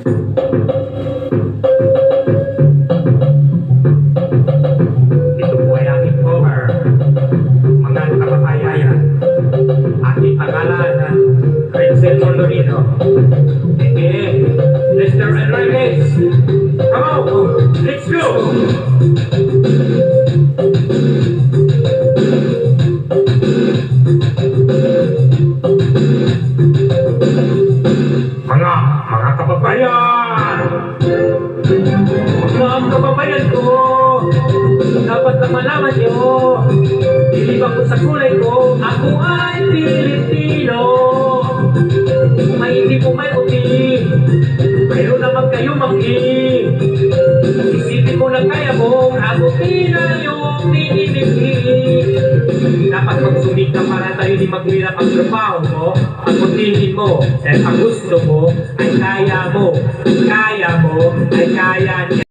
Ito po ay aking cover. Mga kababayan, aking pangalan, Renzel Mondolino. Okay, Mr. Enriquez. Come on, let's go! Mga kababayan! Mga kababayan ko! Dapat na malaman nyo, ilibang ko sa kulay ko, ako ay Pilipino. May hindi po may uti, pero naman kayo manggi. Isipin ko na kaya mong abutin na yung minimigli. Dapat magsumik ka para tayo di maghirap ang trabaho mo. Abutin mo, dahil ang gusto mo ay kaya mo. Kaya mo ay kaya niya.